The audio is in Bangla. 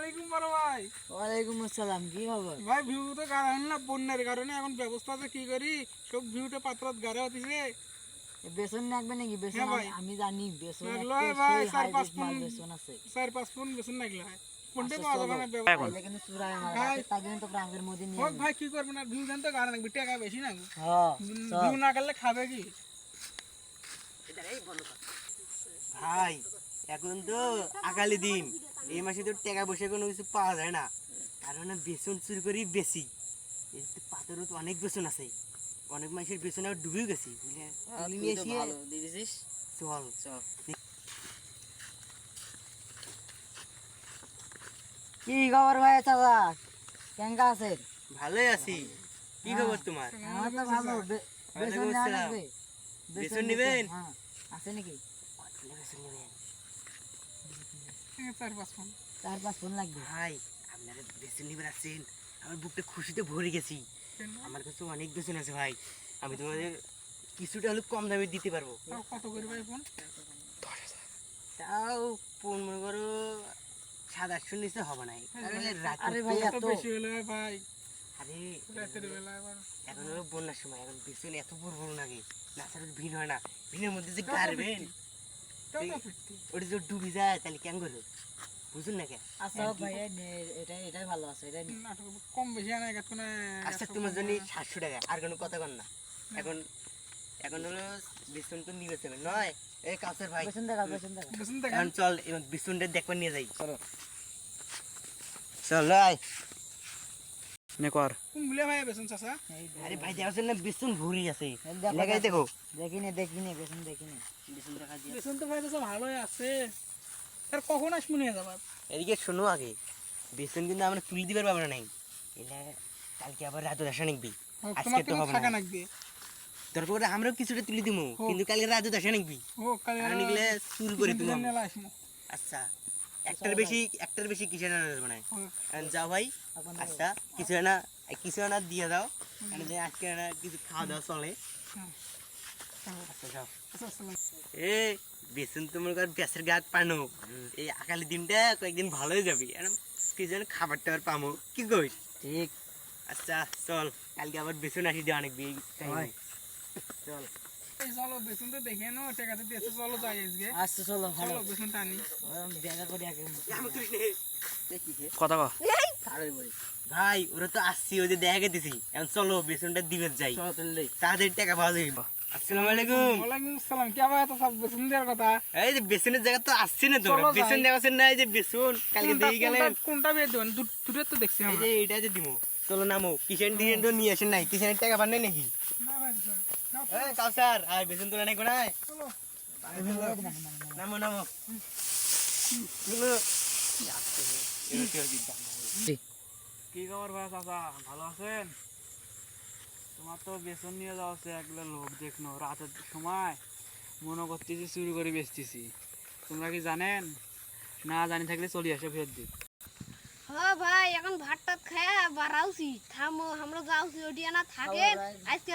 আলাইকুম বড় ভাই। ওয়ালাইকুম আসসালাম, কি খবর? ভাই ভিউ তো গাড়ান না বন্যার কারণে এখন ব্যবস্থা আছে কি করি, সব ভিউটা পাত্রত গাড়া হতিছে। বেসন লাগবে নাকি? বেসন হ্যাঁ ভাই। আমি জানি বেসন লাগলো একটা হয় ভাই, সেই 4-5 হাইব্রিড পুন মাল বেসন আছে। 4-5 পুন বেসন লাগলো হয়। কোনটা আচ্ছা, পাওয়া চলো। যাবে না ব্যবস্থা। তাইলে কিন্তু চূড়ায় মারা ভাই। আছে, তাই জন্য তো প্রাঙ্গের মধ্যে নিয়ে হোক ভাই কি করবেন আর ভিউ জান তো গাড়া নাকি টাকা বেশি না। হ্যাঁ ভিউ না করলে খাবে কি? ভাই এখন তো আগালি দিন, এই মাসে তো টাকা পয়সা কোনো কিছু পাওয়া যায় না, কারণ বেসন চুরি করি বেশি। পাথরও তো অনেক বেসন আছে, অনেক মাসের বেসন আর ডুবেও গেছি বুঝলে। তুলি নিয়ে এসে চল চল। কি খবর ভাই চাচা, কেঙ্কা আছে? ভালোই আছি, কি খবর তোমার? আমার তো ভালো। বেসন ওয়ালাইকুম নেওয়া আসসালাম। লাগবে? বেসন নিবেন? হ্যাঁ, আছে নাকি? কতগুলো বেসন নেবেন? 4-5 পুন। 4-5 ফোন লাগবে। ভাই আপনারা বেসন নিবেন আসছেন, আমার বুকটা খুশিতে ভরে গেছি। আমার কাছে অনেক বেসন আছে ভাই, আমি তোমাদের কিছুটা হলে কম দামে দিতে পারবো। তাও কত করে ভাই পুন? তাও পণ মনে করো 700-800 নিচে হবে না, কারণ রাত আরে ভাই এত এত বেশি হলো ভাই। আরে রাতের বেলা আবার এখন হলো বন্যার সময়, এখন বেসন এত বড় বড় লাগে, না ছাড়া ভিড় হয় না, ভিড়ের মধ্যে যে গাড়বেন তাও তো ফিরতি। ওটা যে ডুবে যায় তাহলে কেন করো, বুঝুন না কেন? আচ্ছা ভাই, এটাই ভালো আছে, এটাই নে। নাটক কম বেশি আনা গেছে না। আচ্ছা তোমার জন্য 700 টাকা, আর কোনো কথা কন না। এখন এখন হলো বেসন তো নিবে যাবে নয়, এই কাছের ভাই বেসন দেখা, বেসন দেখা। বেসন দেখা। এখন চল এবার বেসনটা দেখবার নিয়ে যাই, চলো চল আয়। কোনগুলো ভাই বেসন চাচা? আরে ভাই দেওয়ার জন্য বেসন ভরি আছে, এই দেখো, লাগাই দেখো। দেখিনি বেসন দেখিনি। বেসন দেখা দিয়ে বেসন তো ভাই চাচা ভালোই আছে। আর কখন আসবো নিয়ে যাবার? এদিকে শোনো আগে, বেসন কিন্তু আমরা তুলে দিবার পাবো না নাই, এলে কালকে আবার রাত আসা নিকবি, আজকে তোমার তো কিন্তু হবে থাকা না। লাগবে। দরকার পড়লে আমরাও কিছুটা তুলে দিব, কিন্তু কালকে রাত আসা নিকবি, ও কাল আর নিকলে চুর করে তুমি। নেলা আসবো। আচ্ছা একটার বেশি কিছু না আসবে না। এখন যাও ভাই, এখন আচ্ছা কিছু না দিয়ে দাও, মানে যে আজকে না কিছু খাওয়া দাওয়া চলে। আচ্ছা যাও। আচ্ছা আসসালাম। এ বেসন তোমার গ্যাসের গাছ পানো, এই আকালি দিনটা কয়েকদিন ভালোই যাবি, কিছু যেন খাবার টাবার পামো, কি কইস? ঠিক। আচ্ছা চল, কালকে আবার বেসন আসি দিয়ে অনেক হয়। চল। এই চলো বেসন তো দেখে নো টাকা তো দিয়েছে, চলো যাই আজকে। আচ্ছা চলো, ভালো। চলো বেসনটা আনি। দেখা করি আগে। কথা ভাই ওরা তো আসছি, ওই যে দেখা গেছি, এখন চলো বেসনটা দিবে যাই, তাদের টাকা পাওয়া যাবে। আসসালামু আলাইকুম। ওয়ালাইকুম আসসালাম। কি আবার এত সব বেসন দেওয়ার কথা? এই যে বেসনের জায়গা তো আসছি না, তোমরা চলো যাই। বেসন দেওয়া না, এই যে বেসন কালকে দিয়ে গেলেন, কোনটা বের দেবেন? দুটো তো দেখছি এই আমরা। যে এইটা যে দিমু, চলো নামো। কিষেন দিয়ে তো নিয়ে আসেন নাই, কিষেনের টাকা পান নাই নাকি? না ভাই চাচা, না, এই কাউসার আর বেসন তোলা নাই কোনায়, চলো। নামো নামো। কি খবর ভাই চাচা, ভালো আছেন? তোমার তো বেসন নিয়ে যাওয়া হচ্ছে, একগুলো লোক দেখনো রাতের সময় মনে করতেছি চুরি করে বেচতেছি। তোমরা কি জানেন? না জানি থাকলে চলে আসে ফেরত দিন। हाँ भाई এখন ভাত টাত খায়া বাড়াউছি থামো আমরা যাওছি ওডিয়া না থাকে আজকে